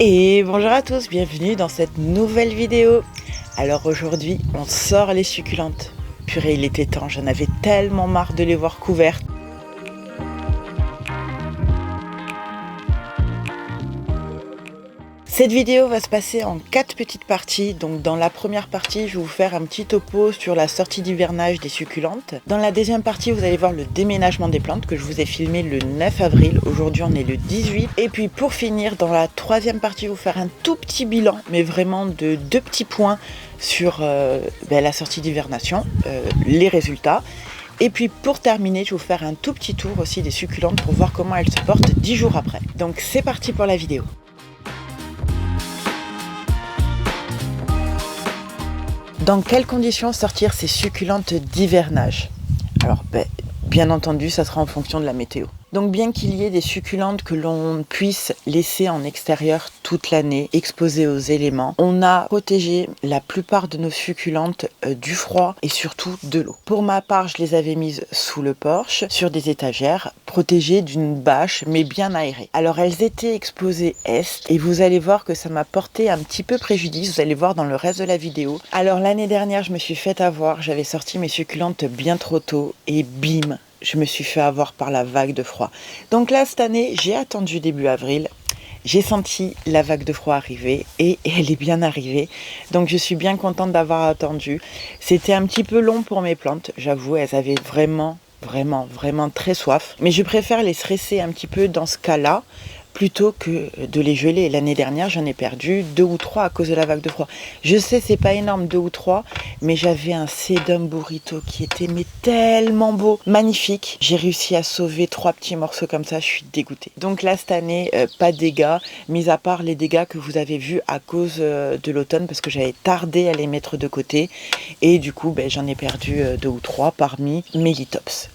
Et bonjour à tous, bienvenue dans cette nouvelle vidéo. Alors aujourd'hui, on sort les succulentes. Purée, il était temps, j'en avais tellement marre de les voir couvertes. Cette vidéo va se passer en 4 petites parties. Donc dans la première partie, je vais vous faire un petit topo sur la sortie d'hivernage des succulentes. Dans la deuxième partie, vous allez voir le déménagement des plantes que je vous ai filmé le 9 avril. Aujourd'hui, on est le 18. Et puis pour finir, dans la troisième partie, je vais vous faire un tout petit bilan, mais vraiment de 2 petits points sur la sortie d'hivernation, les résultats. Et puis pour terminer, je vais vous faire un tout petit tour aussi des succulentes pour voir comment elles se portent 10 jours après. Donc c'est parti pour la vidéo. Dans quelles conditions sortir ces succulentes d'hivernage? Alors, bien entendu, ça sera en fonction de la météo. Donc, bien qu'il y ait des succulentes que l'on puisse laisser en extérieur toute l'année, exposées aux éléments, on a protégé la plupart de nos succulentes du froid et surtout de l'eau. Pour ma part, je les avais mises sous le porche, sur des étagères, protégées d'une bâche, mais bien aérée. Alors, elles étaient exposées est, et vous allez voir que ça m'a porté un petit peu préjudice, vous allez voir dans le reste de la vidéo. Alors, l'année dernière, je me suis fait avoir, j'avais sorti mes succulentes bien trop tôt, et bim, je me suis fait avoir par la vague de froid. Donc là, cette année, j'ai attendu début avril. J'ai senti la vague de froid arriver et elle est bien arrivée. Donc je suis bien contente d'avoir attendu. C'était un petit peu long pour mes plantes, j'avoue, elles avaient vraiment très soif. Mais je préfère les stresser un petit peu dans ce cas-là, plutôt que de les geler. L'année dernière, j'en ai perdu 2 ou 3 à cause de la vague de froid. Je sais, c'est pas énorme, 2 ou 3, mais j'avais un sedum burrito qui était tellement beau, magnifique. J'ai réussi à sauver 3 petits morceaux comme ça, je suis dégoûtée. Donc là, cette année, pas de dégâts, mis à part les dégâts que vous avez vus à cause de l'automne, parce que j'avais tardé à les mettre de côté. Et du coup, j'en ai perdu 2 ou 3 parmi mes litops.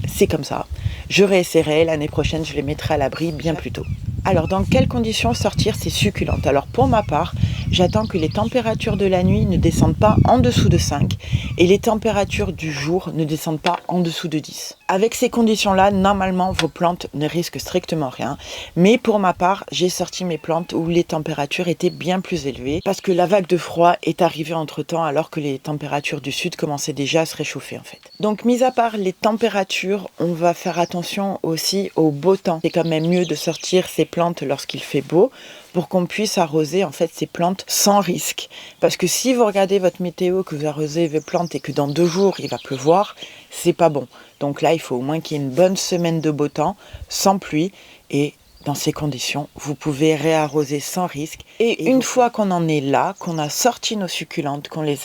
C'est comme ça. Je réessayerai, l'année prochaine, je les mettrai à l'abri bien plus tôt. Alors, dans quelles conditions sortir ces succulentes? Alors, pour ma part, j'attends que les températures de la nuit ne descendent pas en dessous de 5 et les températures du jour ne descendent pas en dessous de 10. Avec ces conditions-là, normalement, vos plantes ne risquent strictement rien. Mais pour ma part, j'ai sorti mes plantes où les températures étaient bien plus élevées parce que la vague de froid est arrivée entre-temps alors que les températures du sud commençaient déjà à se réchauffer en fait. Donc, mis à part les températures, on va faire attention aussi au beau temps. C'est quand même mieux de sortir ces plantes lorsqu'il fait beau pour qu'on puisse arroser en fait ces plantes sans risque. Parce que si vous regardez votre météo, que vous arrosez vos plantes et que dans 2 jours il va pleuvoir, c'est pas bon. Donc là, il faut au moins qu'il y ait une bonne semaine de beau temps, sans pluie, et dans ces conditions, vous pouvez réarroser sans risque. Et une fois qu'on en est là, qu'on a sorti nos succulentes, qu'on les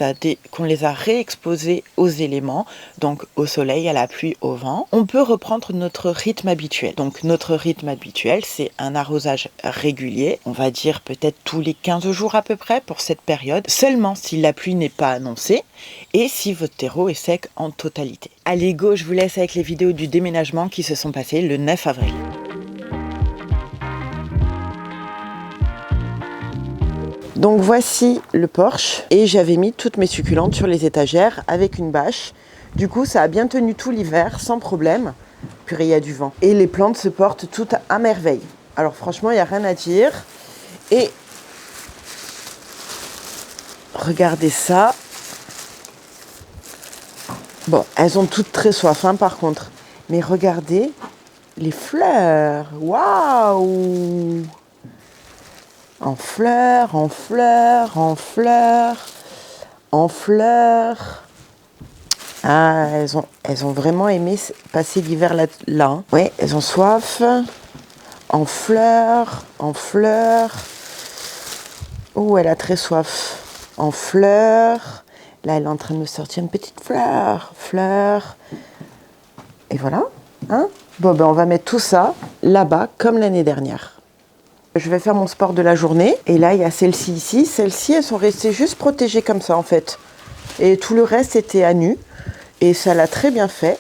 a réexposées aux éléments, donc au soleil, à la pluie, au vent, on peut reprendre notre rythme habituel. Donc notre rythme habituel, c'est un arrosage régulier, on va dire peut-être tous les 15 jours à peu près pour cette période, seulement si la pluie n'est pas annoncée et si votre terreau est sec en totalité. Allez go, je vous laisse avec les vidéos du déménagement qui se sont passées le 9 avril. Donc voici le porche et j'avais mis toutes mes succulentes sur les étagères avec une bâche. Du coup, ça a bien tenu tout l'hiver sans problème. Purée, il y a du vent. Et les plantes se portent toutes à merveille. Alors franchement, il n'y a rien à dire. Et regardez ça. Bon, elles ont toutes très soif hein, par contre. Mais regardez les fleurs. Waouh! En fleurs, en fleurs, en fleurs, en fleurs. Ah, elles ont vraiment aimé passer l'hiver là. Hein. Oui, elles ont soif. En fleurs, en fleurs. Oh, elle a très soif. En fleurs. Là, elle est en train de me sortir une petite fleur. Fleur. Et voilà. Hein? Bon, on va mettre tout ça là-bas, comme l'année dernière. Je vais faire mon sport de la journée. Et là, il y a celle-ci ici. Celles-ci, elles sont restées juste protégées comme ça, en fait. Et tout le reste était à nu. Et ça l'a très bien fait.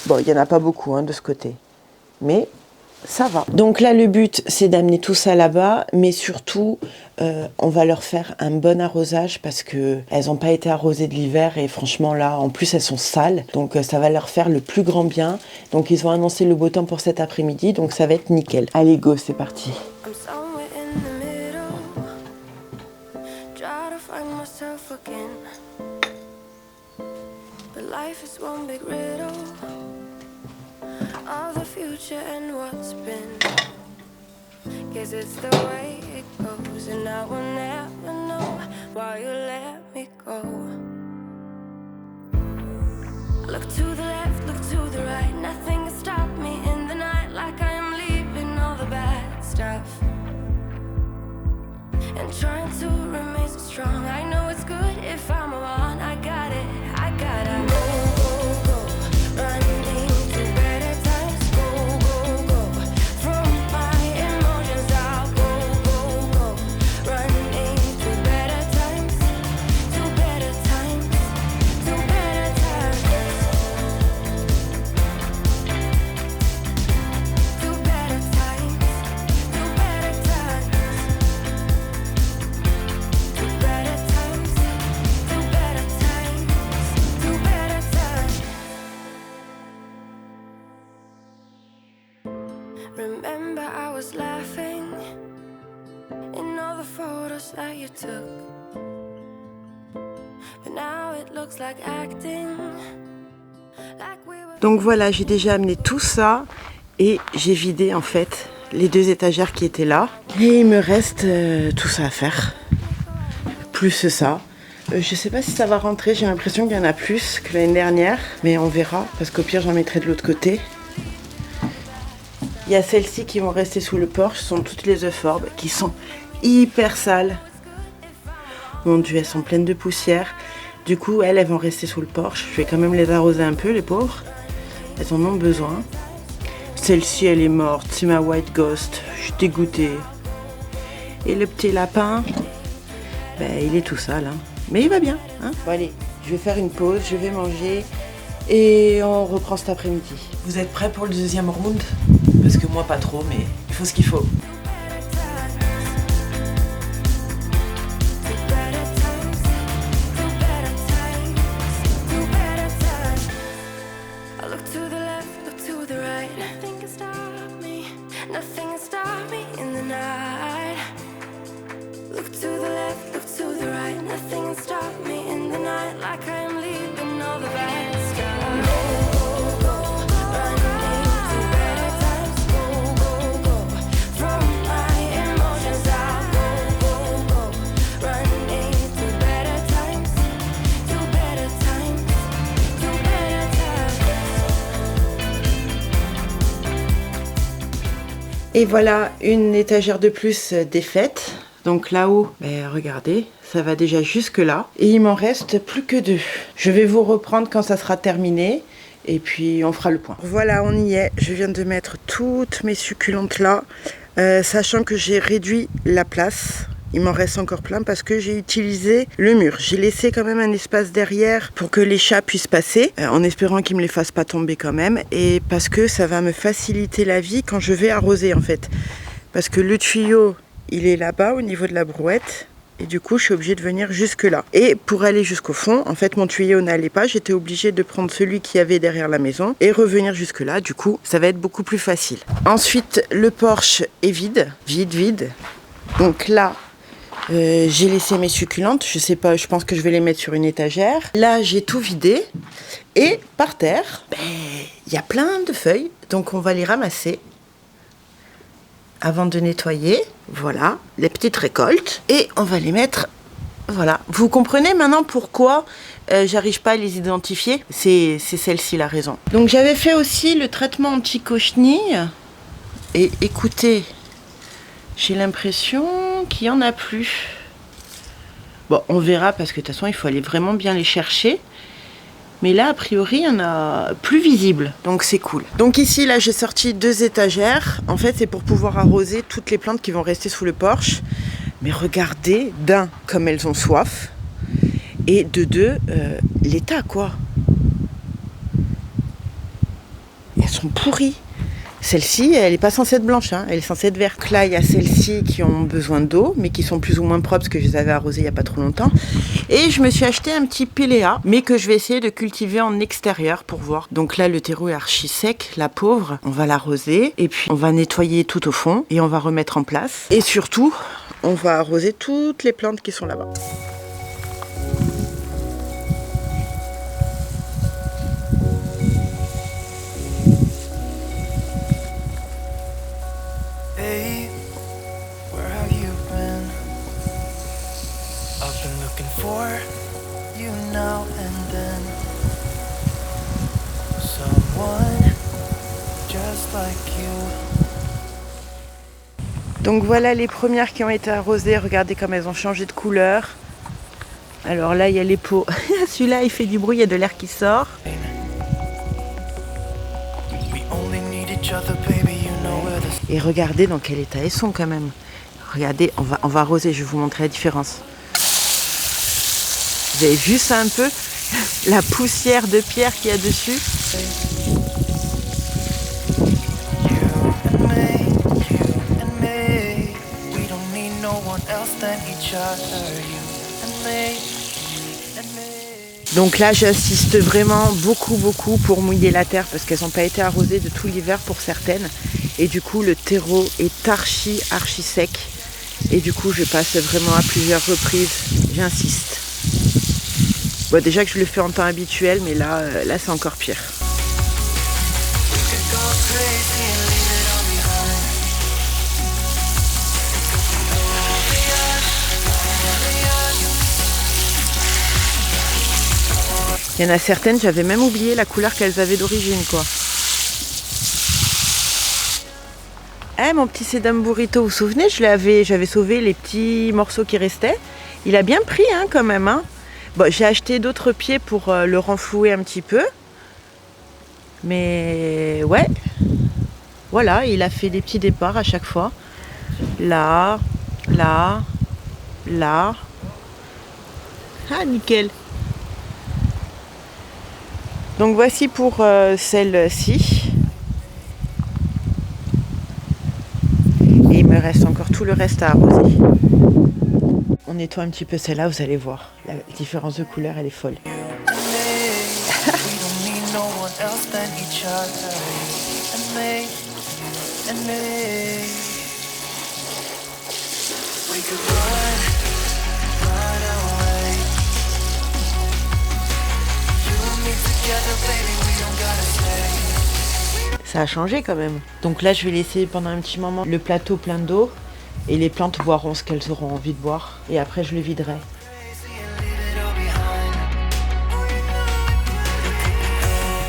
Bon, il n'y en a pas beaucoup hein, de ce côté. Mais ça va. Donc là, le but, c'est d'amener tout ça là-bas, mais surtout, on va leur faire un bon arrosage parce que elles n'ont pas été arrosées de l'hiver et franchement là, en plus elles sont sales, donc ça va leur faire le plus grand bien. Donc ils ont annoncé le beau temps pour cet après-midi, donc ça va être nickel. Allez go, c'est parti. Of the future and what's been. Guess it's the way it goes, and I will never know why you let me go. Look to the left, look to the right, nothing can stop me in the night, like I am leaving all the bad stuff and trying to remain so strong. I know it's good if I'm alone. I got it, I gotta go, go, go, running to better times. Go, go, go, from my emotions I'll go, go, go, running to better times, to better times, to better times, to better times, to better times, to better times, to better times, to better times. Remember I was laughing in all the photos that you took, but now it looks like acting, like we were. Donc voilà, j'ai déjà amené tout ça et j'ai vidé en fait les 2 étagères qui étaient là. Et il me reste tout ça à faire, plus ça. Je sais pas si ça va rentrer, j'ai l'impression qu'il y en a plus que l'année dernière, mais on verra, parce qu'au pire j'en mettrai de l'autre côté. Il y a celles-ci qui vont rester sous le porche, ce sont toutes les euphorbes qui sont hyper sales. Mon Dieu, elles sont pleines de poussière. Du coup, elles vont rester sous le porche. Je vais quand même les arroser un peu, les pauvres. Elles en ont besoin. Celle-ci, elle est morte, c'est ma white ghost. Je suis dégoûtée. Et le petit lapin, ben, il est tout sale, hein. Mais il va bien, hein. Bon allez, je vais faire une pause, je vais manger et on reprend cet après-midi. Vous êtes prêts pour le 2e round? Parce que moi pas trop, mais il faut ce qu'il faut. I look to the left, look to the right, nothing can stop me, nothing can stop me in the night. Look to the left, look to the right, nothing can stop me in the night, like I am leaving all the bad stuff. Go, go, go, running to better times. Go, go, go, from my emotions I'll go, go, go, running to better times, to better times, to better times. Et voilà, une étagère de plus défaite. Donc là-haut, ben, regardez, ça va déjà jusque là. Et il m'en reste plus que 2. Je vais vous reprendre quand ça sera terminé. Et puis on fera le point. Voilà, on y est. Je viens de mettre toutes mes succulentes là. Sachant que j'ai réduit la place. Il m'en reste encore plein parce que j'ai utilisé le mur. J'ai laissé quand même un espace derrière pour que les chats puissent passer, en espérant qu'ils ne me les fassent pas tomber quand même. Et parce que ça va me faciliter la vie quand je vais arroser en fait. Parce que le tuyau, il est là-bas au niveau de la brouette. Et du coup, je suis obligée de venir jusque là. Et pour aller jusqu'au fond, en fait, mon tuyau n'allait pas. J'étais obligée de prendre celui qui avait derrière la maison et revenir jusque là. Du coup, ça va être beaucoup plus facile. Ensuite, le porche est vide. Vide. Donc là, j'ai laissé mes succulentes. Je sais pas, je pense que je vais les mettre sur une étagère. Là, j'ai tout vidé. Et par terre, il y a plein de feuilles. Donc, on va les ramasser avant de nettoyer. Voilà, les petites récoltes. Et on va les mettre, voilà. Vous comprenez maintenant pourquoi j'arrive pas à les identifier? C'est celle-ci la raison. Donc j'avais fait aussi le traitement anti-cochenille. Et écoutez, j'ai l'impression qu'il n'y en a plus. Bon, on verra parce que de toute façon, il faut aller vraiment bien les chercher. Mais là, a priori, il y en a plus visible. Donc, c'est cool. Donc ici, là, j'ai sorti 2 étagères. En fait, c'est pour pouvoir arroser toutes les plantes qui vont rester sous le porche. Mais regardez, d'un, comme elles ont soif. Et de 2, l'état, quoi. Elles sont pourries. Celle-ci, elle n'est pas censée être blanche, hein, elle est censée être verte. Donc là, il y a celles-ci qui ont besoin d'eau, mais qui sont plus ou moins propres parce que je les avais arrosées il n'y a pas trop longtemps. Et je me suis acheté un petit péléa, mais que je vais essayer de cultiver en extérieur pour voir. Donc là, le terreau est archi sec, la pauvre. On va l'arroser et puis on va nettoyer tout au fond et on va remettre en place. Et surtout, on va arroser toutes les plantes qui sont là-bas. For you now and then, someone just like you. Donc voilà les premières qui ont été arrosées, regardez comme elles ont changé de couleur. Alors là il y a les pots, celui-là il fait du bruit, il y a de l'air qui sort. Et regardez dans quel état elles sont quand même. Regardez, on va arroser, je vais vous montrer la différence. Vous avez vu ça un peu? La poussière de pierre qu'il y a dessus. Donc là j'insiste vraiment beaucoup pour mouiller la terre parce qu'elles n'ont pas été arrosées de tout l'hiver pour certaines. Et du coup le terreau est archi sec. Et du coup je passe vraiment à plusieurs reprises, j'insiste. Bon, déjà que je le fais en temps habituel, mais là c'est encore pire. Il y en a certaines, j'avais même oublié la couleur qu'elles avaient d'origine, quoi. Eh, mon petit Sedum Burrito, vous vous souvenez, j'avais sauvé les petits morceaux qui restaient. Il a bien pris, hein, quand même, hein. Bon, j'ai acheté d'autres pieds pour le renflouer un petit peu. Mais ouais, voilà, il a fait des petits départs à chaque fois. Là, là, là. Ah, nickel. Donc voici pour celle-ci. Et il me reste encore tout le reste à arroser. On nettoie un petit peu celle-là, vous allez voir. La différence de couleur, elle est folle. Ça a changé quand même. Donc là, je vais laisser pendant un petit moment le plateau plein d'eau. Et les plantes boiront ce qu'elles auront envie de boire. Et après, je le viderai.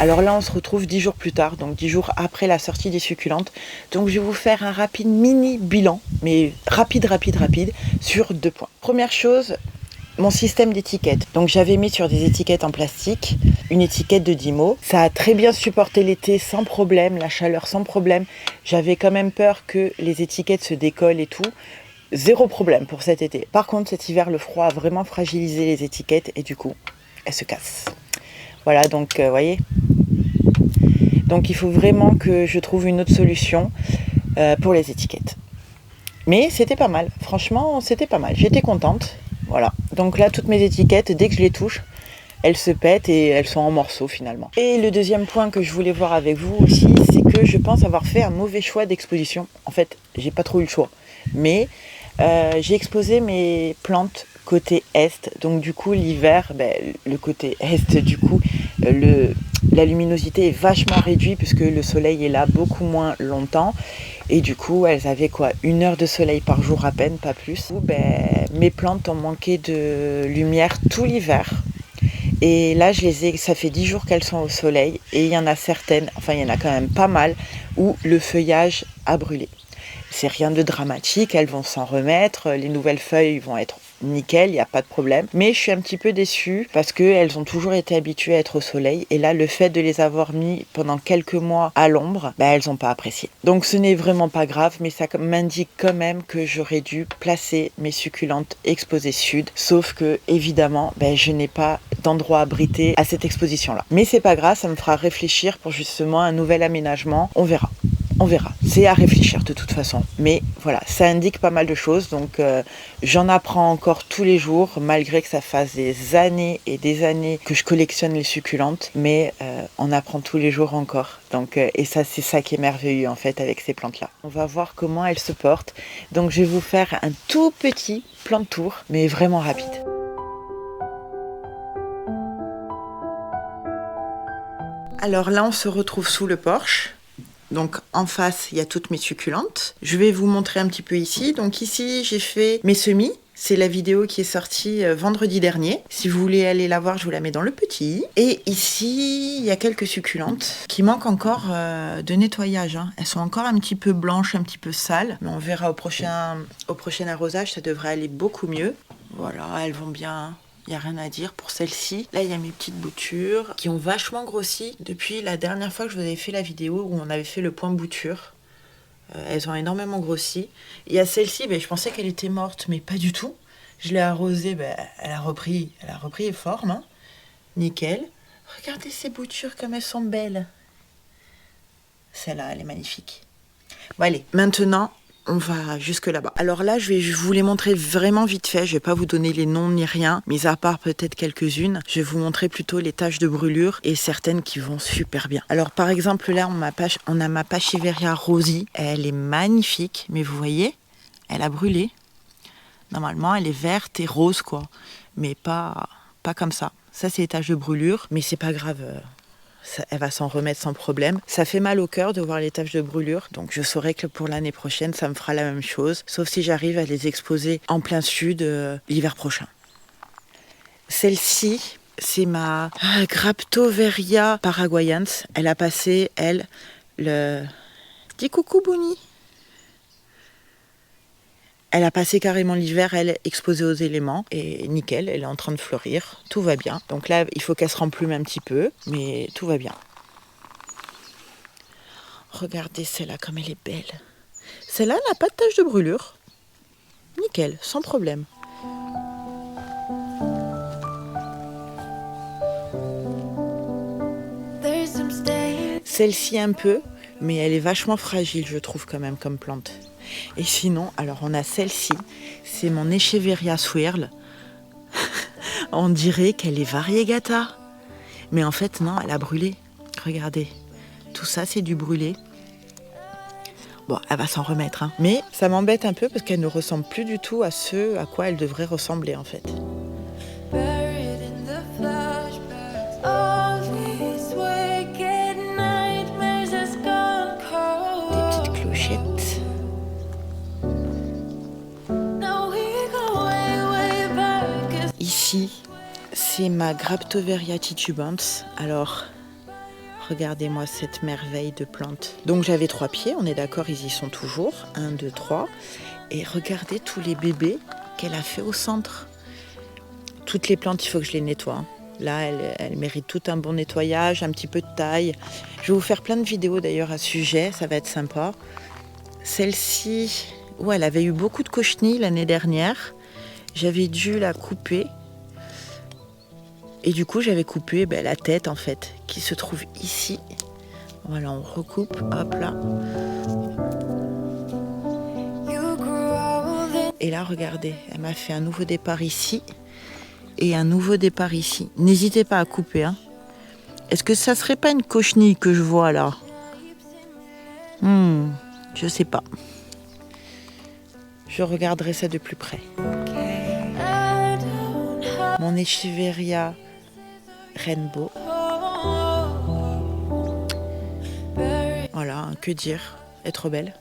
Alors là, on se retrouve 10 jours plus tard, donc 10 jours après la sortie des succulentes. Donc je vais vous faire un rapide mini bilan, mais rapide, sur 2 points. Première chose, mon système d'étiquette. Donc j'avais mis sur des étiquettes en plastique, une étiquette de 10 mots. Ça a très bien supporté l'été sans problème, la chaleur sans problème. J'avais quand même peur que les étiquettes se décollent et tout. Zéro problème pour cet été. Par contre, cet hiver, le froid a vraiment fragilisé les étiquettes et du coup, elles se cassent. Voilà, donc, vous voyez. Donc, il faut vraiment que je trouve une autre solution pour les étiquettes. Mais c'était pas mal. Franchement, c'était pas mal. J'étais contente. Voilà. Donc là, toutes mes étiquettes, dès que je les touche, elles se pètent et elles sont en morceaux finalement. Et le deuxième point que je voulais voir avec vous aussi, c'est que je pense avoir fait un mauvais choix d'exposition. En fait, j'ai pas trop eu le choix. Mais j'ai exposé mes plantes côté est. Donc du coup, l'hiver, le côté est, du coup, la luminosité est vachement réduite puisque le soleil est là beaucoup moins longtemps. Et du coup, elles avaient quoi, 1 heure de soleil par jour à peine, pas plus. Du coup, mes plantes ont manqué de lumière tout l'hiver. Et là, ça fait 10 jours qu'elles sont au soleil. Et il y en a certaines, enfin il y en a quand même pas mal, où le feuillage a brûlé. C'est rien de dramatique, elles vont s'en remettre, les nouvelles feuilles vont être nickel, il n'y a pas de problème. Mais je suis un petit peu déçue parce qu'elles ont toujours été habituées à être au soleil. Et là, le fait de les avoir mis pendant quelques mois à l'ombre, elles n'ont pas apprécié. Donc ce n'est vraiment pas grave, mais ça m'indique quand même que j'aurais dû placer mes succulentes exposées sud. Sauf que, évidemment, je n'ai pas d'endroit abrité à cette exposition-là. Mais c'est pas grave, ça me fera réfléchir pour justement un nouvel aménagement. On verra. On verra, c'est à réfléchir de toute façon. Mais voilà, ça indique pas mal de choses, donc j'en apprends encore tous les jours, malgré que ça fasse des années et des années que je collectionne les succulentes, mais on apprend tous les jours encore. Donc, et ça, c'est ça qui est merveilleux en fait avec ces plantes-là. On va voir comment elles se portent. Donc je vais vous faire un tout petit plan de tour, mais vraiment rapide. Alors là, on se retrouve sous le porche. Donc en face, il y a toutes mes succulentes. Je vais vous montrer un petit peu ici. Donc ici, j'ai fait mes semis. C'est la vidéo qui est sortie vendredi dernier. Si vous voulez aller la voir, je vous la mets dans le petit. Et ici, il y a quelques succulentes qui manquent encore de nettoyage. Elles sont encore un petit peu blanches, un petit peu sales. Mais on verra au prochain arrosage, ça devrait aller beaucoup mieux. Voilà, elles vont bien. Il n'y a rien à dire pour celle-ci. Là, il y a mes petites boutures qui ont vachement grossi depuis la dernière fois que je vous avais fait la vidéo où on avait fait le point bouture. Elles ont énormément grossi. Il y a celle-ci, je pensais qu'elle était morte, mais pas du tout. Je l'ai arrosée, elle a repris forme. Hein. Nickel. Regardez ces boutures comme elles sont belles. Celle-là, elle est magnifique. Bon, allez, maintenant, on va jusque là-bas. Alors là, je vais vous les montrer vraiment vite fait. Je vais pas vous donner les noms ni rien, mis à part peut-être quelques-unes. Je vais vous montrer plutôt les taches de brûlure et certaines qui vont super bien. Alors par exemple, là, on a ma Pachyveria Rosie. Elle est magnifique, mais vous voyez, elle a brûlé. Normalement, elle est verte et rose, quoi. Mais pas comme ça. Ça, c'est les taches de brûlure, mais c'est pas grave. Elle va s'en remettre sans problème. Ça fait mal au cœur de voir les taches de brûlure, donc je saurai que pour l'année prochaine, ça me fera la même chose, sauf si j'arrive à les exposer en plein sud l'hiver prochain. Celle-ci, c'est ma Graptoveria paraguayans. Elle a passé, le... Dis coucou Bouni. Elle a passé carrément l'hiver, elle, exposée aux éléments. Et nickel, elle est en train de fleurir. Tout va bien. Donc là, il faut qu'elle se remplume un petit peu. Mais tout va bien. Regardez celle-là, comme elle est belle. Celle-là n'a pas de tache de brûlure. Nickel, sans problème. Celle-ci un peu, mais elle est vachement fragile, je trouve, quand même, comme plante. Et sinon, alors on a celle-ci, c'est mon Echeveria swirl. On dirait qu'elle est variegata. Mais en fait, non, elle a brûlé. Regardez, tout ça, c'est du brûlé. Bon, elle va s'en remettre, hein. Mais ça m'embête un peu parce qu'elle ne ressemble plus du tout à ce à quoi elle devrait ressembler, en fait. Ici, c'est ma Graptoveria titubans. Alors, regardez-moi cette merveille de plante. Donc j'avais 3 pieds, on est d'accord, ils y sont toujours. 1, 2, 3. Et regardez tous les bébés qu'elle a fait au centre. Toutes les plantes, il faut que je les nettoie. Hein. Là, elles méritent tout un bon nettoyage, un petit peu de taille. Je vais vous faire plein de vidéos d'ailleurs à ce sujet, ça va être sympa. Celle-ci, ouais, elle avait eu beaucoup de cochenilles l'année dernière. J'avais dû la couper. Et du coup, j'avais coupé la tête, en fait, qui se trouve ici. Voilà, on recoupe, hop là. Et là, regardez, elle m'a fait un nouveau départ ici et un nouveau départ ici. N'hésitez pas à couper. Hein. Est-ce que ça serait pas une cochenille que je vois là ? Je sais pas. Je regarderai ça de plus près. Mon Echeveria Rainbow. Voilà, que dire, elle est trop belle.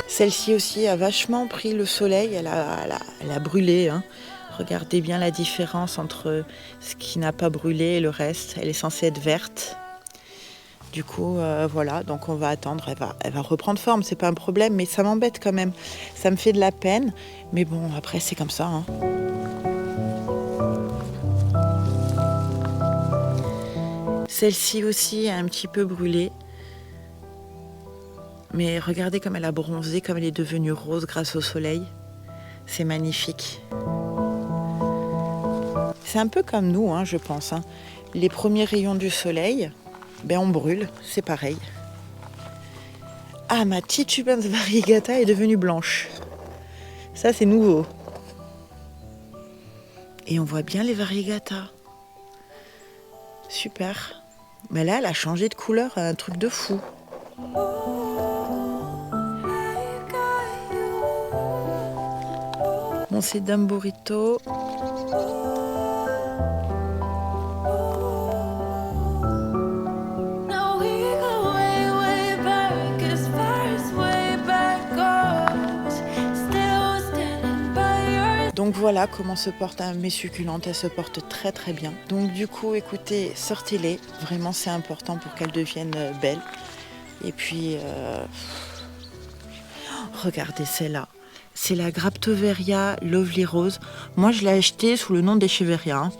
Celle-ci aussi a vachement pris le soleil, elle a brûlé. Hein. Regardez bien la différence entre ce qui n'a pas brûlé et le reste. Elle est censée être verte. Du coup, voilà, donc on va attendre. Elle va reprendre forme, c'est pas un problème, mais ça m'embête quand même. Ça me fait de la peine, mais bon, après c'est comme ça. Hein. Celle-ci aussi est un petit peu brûlée. Mais regardez comme elle a bronzé, comme elle est devenue rose grâce au soleil. C'est magnifique. C'est un peu comme nous, je pense. Les premiers rayons du soleil, on brûle, c'est pareil. Ah, ma Titubans variegata est devenue blanche. Ça, c'est nouveau. Et on voit bien les variegatas. Super. Mais là, elle a changé de couleur, un truc de fou. Bon, c'est Dame Burrito. Donc voilà comment se portent mes succulentes, elles se portent très très bien. Donc du coup, écoutez, sortez-les, vraiment c'est important pour qu'elles deviennent belles. Et puis, regardez celle-là, c'est la Graptoveria Lovely Rose. Moi je l'ai achetée sous le nom d'Echeveria.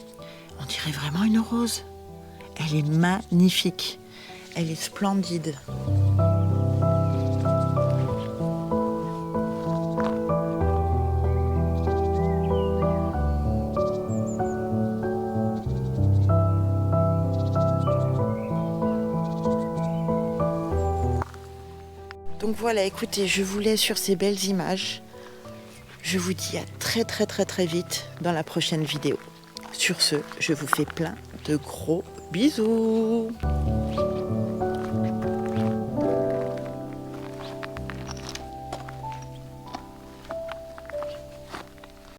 On dirait vraiment une rose. Elle est magnifique, elle est splendide. Donc voilà, écoutez, je vous laisse sur ces belles images. Je vous dis à très très très très vite dans la prochaine vidéo. Sur ce, je vous fais plein de gros bisous.